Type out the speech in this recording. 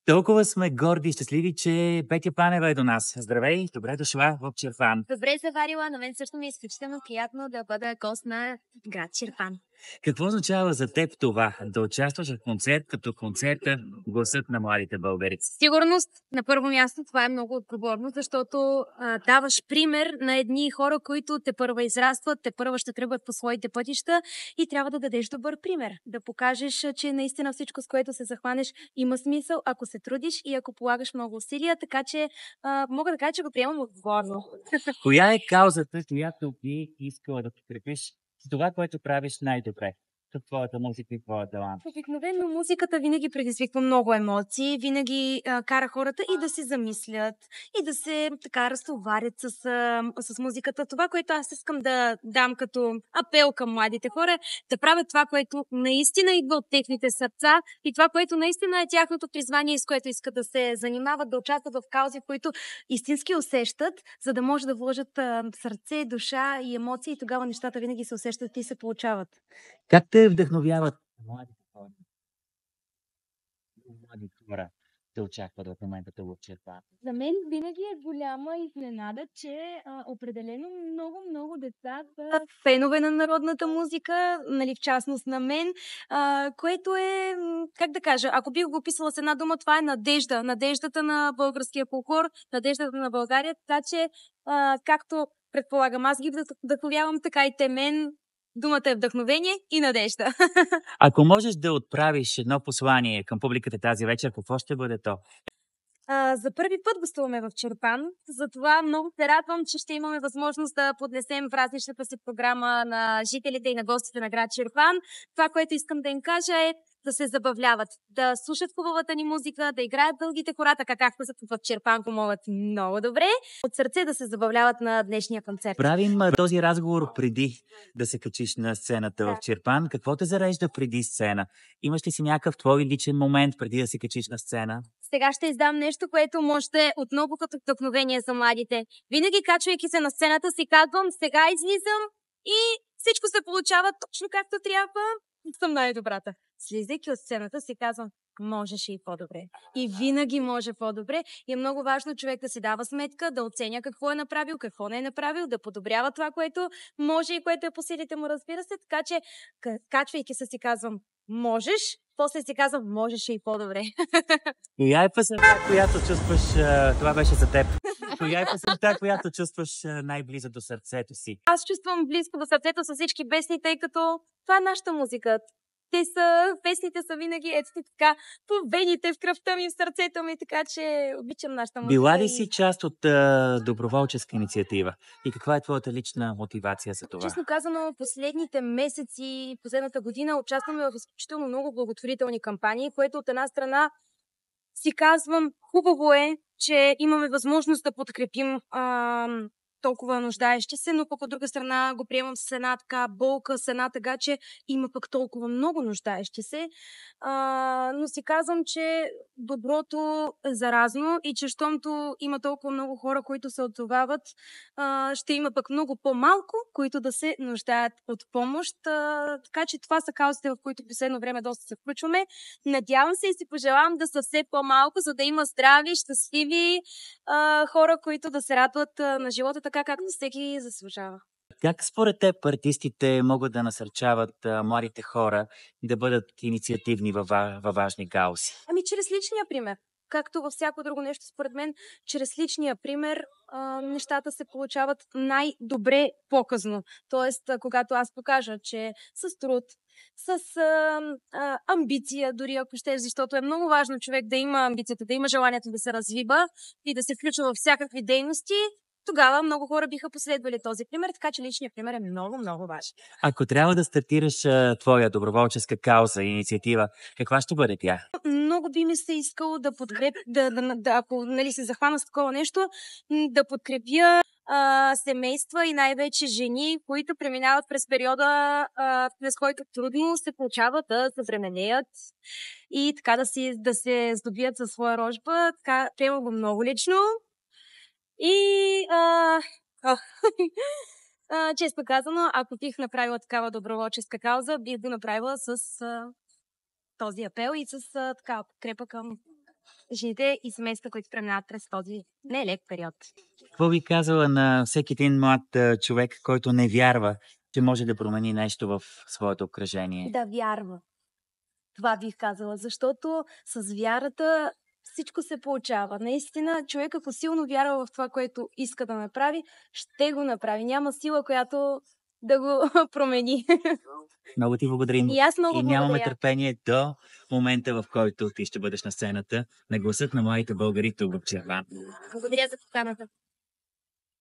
Толкова сме горди и щастливи, че Петя Панева е до нас. Здравей, добре дошла в Чирпан. Добре заварила, на мен също ми е изключително приятно да бъда гост на град Чирпан. Какво означава за теб това? Да участваш в концерт като концерта "Гласът на младите българици"? Сигурност, на първо място, това е много отговорно, защото даваш пример на едни хора, които те първа израстват, те първа ще тръгват по своите пътища и трябва да дадеш добър пример. Да покажеш, че наистина всичко, с което се захванеш, има смисъл, ако се трудиш и ако полагаш много усилия, така че мога да кажа, че го приемам отговорно. Коя е каузата, която би искала да подкрепиш с това, което правиш най-добре? В твоята музика и твоя талант. Обикновено музиката винаги предизвиква много емоции, винаги кара хората и да се замислят, и да се така разтоварят с музиката. Това, което аз искам да дам като апел към младите хора, да правят това, което наистина идва от техните сърца и това, което наистина е тяхното призвание, с което искат да се занимават, да участват в каузи, които истински усещат, за да може да вложат сърце, душа и емоции и тогава нещата винаги се усещат и се получават. Как те вдъхновяват младите хора? Млади хора те очакват в момента в Чирпан. За мен винаги е голяма изненада, че определено много деца са фенове на народната музика, нали, в частност на мен, което е, как да кажа, ако бих го описала с една дума, това е надежда. Надеждата на българския фолклор, надеждата на България, така че, както предполагам, аз ги вдъхновявам, така и те мен. Думата е вдъхновение и надежда. Ако можеш да отправиш едно послание към публиката тази вечер, какво ще бъде то? За първи път гостуваме в Чирпан, затова много се радвам, че ще имаме възможност да поднесем празничната си програма на жителите и на гостите на град Чирпан. Това, което искам да им кажа е да се забавляват, да слушат хубавата ни музика, да играят дългите хора, така както в Чирпан го могат много добре. От сърце да се забавляват на днешния концерт. Правим този разговор преди да се качиш на сцената в Чирпан. Какво те зарежда преди сцена? Имаш ли си някакъв твой личен момент преди да се качиш на сцена? Сега ще издам нещо, което може да е отново като вдъхновение за младите. Винаги качвайки се на сцената си казвам, сега излизам и всичко се получава точно както трябва. Съм най-добрата. Слизайки от сцената си казвам, можеше и по-добре. И винаги може по-добре. И е много важно човек да си дава сметка, да оценя какво е направил, какво не е направил, да подобрява това, което може и което е по силите му, разбира се. Така че, качвайки се си казвам, можеш, после си казвам, можеше и по-добре. Коя е песента, която чувстваш, това беше за теб, коя е песента, която чувстваш най-близо до сърцето си? Аз чувствам близко до сърцето с всички песни, тъй като това е нашата музика. Песните са винаги така, по вените, в кръвта ми, в сърцето ми, така че обичам нашата музика. Била ли си част от доброволческа инициатива? И каква е твоята лична мотивация за това? Честно казано, последните месеци, последната година участваме в изключително много благотворителни кампании, което от една страна си казвам, хубаво е, че имаме възможност да подкрепим толкова нуждаещи се, но пък от друга страна го приемам с една така болка, с една тъга, че има пък толкова много нуждаещи се. Но си казвам, че доброто е заразно и че щомто има толкова много хора, които се отзовават, ще има пък много по-малко, които да се нуждаят от помощ. Така че това са каузите, в които последно време доста се включваме. Надявам се и си пожелавам да са все по-малко, за да има здрави, щастливи хора, които да се радват на живота така, както всеки заслужава. Как според теб артистите могат да насърчават младите хора да бъдат инициативни във важни каузи? Ами чрез личния пример. Както във всяко друго нещо, според мен, чрез личния пример нещата се получават най-добре по-късно. Тоест, когато аз покажа, че с труд, с амбиция, дори ако ще, защото е много важно човек да има амбицията, да има желанието да се развива и да се включва във всякакви дейности, тогава много хора биха последвали този пример, така че личният пример е много важен. Ако трябва да стартираш твоя доброволческа кауза, инициатива, каква ще бъде тя? Много би ми се искало да подкрепя, ако се захвана с такова нещо, да подкрепя семейства и най-вече жени, които преминават през периода, през който трудно се получава да съвременеят и така да се здобият със своя рожба. Така, приема го много лично. И често казано, ако бих направила такава доброволческа кауза, бих го направила с този апел и с така подкрепа към жените и семейства, които преминават през този нелек период. Какво би казала на всеки един млад човек, който не вярва, че може да промени нещо в своето обкръжение? Да вярва. Това бих казала, защото с вярата всичко се получава. Наистина, човек, ако силно вярва в това, което иска да направи, ще го направи. Няма сила, която да го промени. Много ти благодарим. И аз много И нямаме благодаря. търпение до момента, в който ти ще бъдеш на сцената на гласът на младите българи тук в Чирпан. Благодаря за поканата.